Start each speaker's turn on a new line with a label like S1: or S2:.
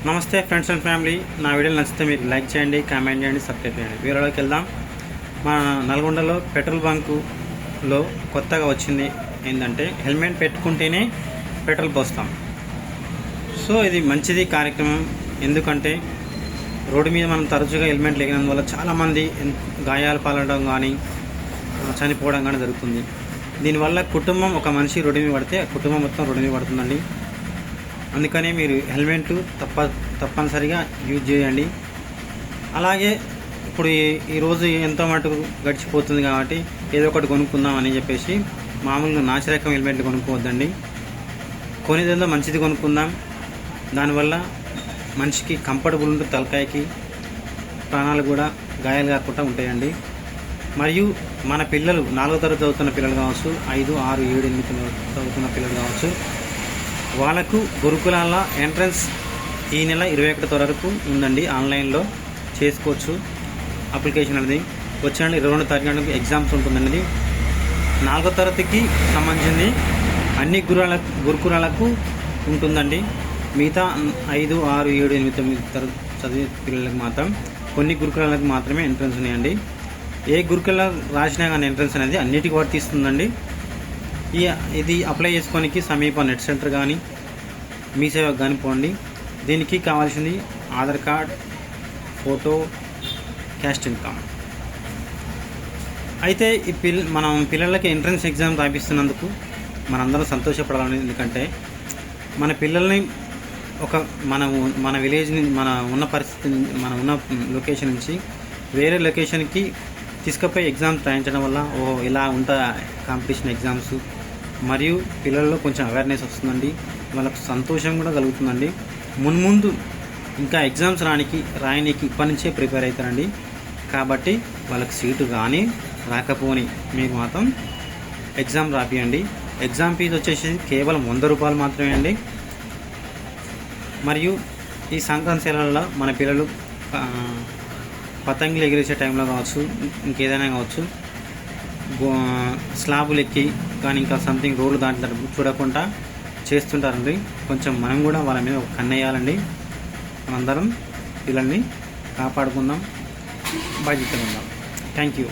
S1: నమస్తే friends and family. నా వీడియోలు నచ్చితే మీరు లైక్ చేయండి, కామెంట్ చేయండి, సబ్స్క్రైబ్ చేయండి. వీడియోలోకి వెళ్దాం. మా నల్గొండలో పెట్రోల్ బంకులో కొత్తగా వచ్చింది ఏంటంటే హెల్మెట్ పెట్టుకుంటేనే పెట్రోల్ పోస్తాం. సో ఇది మంచిది కార్యక్రమం. ఎందుకంటే రోడ్డు మీద మనం తరచుగా హెల్మెట్ లేనందువల్ల చాలామంది గాయాలు పాలడం కానీ చనిపోవడం కానీ జరుగుతుంది. దీనివల్ల కుటుంబం, ఒక మనిషి రోడ్డు మీద పడితే కుటుంబం మొత్తం రోడ్డు మీద పడుతుందండి. అందుకనే మీరు హెల్మెట్ తప్పనిసరిగా యూజ్ చేయండి. అలాగే ఇప్పుడు ఈరోజు ఎంతో మటుకు గడిచిపోతుంది కాబట్టి ఏదో ఒకటి కొనుక్కుందాం అని చెప్పేసి మామూలుగా నాసిరకం హెల్మెట్లు కొనుక్కోవద్దండి. కొనేదేదో మంచిది కొనుక్కుందాం. దానివల్ల మనిషికి కంఫర్టబుల్ ఉంటుంది, తలకాయకి ప్రాణాలు కూడా గాయాలు కాకుండా ఉంటాయండి. మరియు మన పిల్లలు 4వ తరగతి చదువుతున్న పిల్లలు కావచ్చు, 5, 6, 7, 8 చదువుతున్న పిల్లలు కావచ్చు, వాళ్ళకు గురుకులాల ఎంట్రన్స్ ఈ నెల 21 వరకు ఉందండి. ఆన్లైన్లో చేసుకోవచ్చు అప్లికేషన్ అనేది. వచ్చే 22వ తారీఖు ఎగ్జామ్స్ ఉంటుందండి. 4వ తరగతికి సంబంధించింది అన్ని గురుకులాలకు ఉంటుందండి. మిగతా 5, 6, 7, 8, 9 తరగతి చదివే పిల్లలకు మాత్రం కొన్ని గురుకులాలకు మాత్రమే ఎంట్రన్స్ ఉన్నాయండి. ఏ గురుకుల రాసినా కానీ ఎంట్రన్స్ అనేది అన్నిటికీ వర్తిస్తుందండి. ఇది అప్లై చేసుకోనికి సమీప నెట్ సెంటర్ కానీ మీ సేవకు కానీ పోండి. దీనికి కావాల్సింది Aadhaar card, photo, caste income. అయితే మనం పిల్లలకి ఎంట్రన్స్ ఎగ్జామ్ రాపిస్తున్నందుకు మనందరం సంతోషపడాలని. ఎందుకంటే మన పిల్లల్ని మన విలేజ్ని, మన ఉన్న పరిస్థితి, మన ఉన్న లొకేషన్ నుంచి వేరే లొకేషన్కి తీసుకుపోయి ఎగ్జామ్స్ రాయించడం వల్ల ఇలా ఉంటా కాంపిటీషన్ ఎగ్జామ్స్, మరియు పిల్లల్లో కొంచెం అవేర్నెస్ వస్తుందండి. వాళ్ళకు సంతోషం కూడా కలుగుతుందండి. మున్ముందు ఇంకా ఎగ్జామ్స్ రాయనీకి ఇప్పటి నుంచే ప్రిపేర్ అవుతారండి. కాబట్టి వాళ్ళకి సీటు కానీ రాకపోని మీకు మాత్రం ఎగ్జామ్ రాపియండి. ఎగ్జామ్ ఫీజు వచ్చేసి కేవలం 100 రూపాయలు మాత్రమే అండి. మరియు ఈ సంక్రాంతి సెలవులలో మన పిల్లలు పతంగులు ఎగిరేసే టైంలో కావచ్చు, ఇంకేదైనా కావచ్చు, స్లాబులు ఎక్కి కానీ ఇంకా సంథింగ్ రోడ్లు దాంట్లో చూడకుండా చేస్తుంటారండి. కొంచెం మనం కూడా వాళ్ళ మీద ఒక కన్నేయాలండి. మనందరం పిల్లల్ని కాపాడుకుందాం, బాధ్యతగా ఉందాం. Thank you.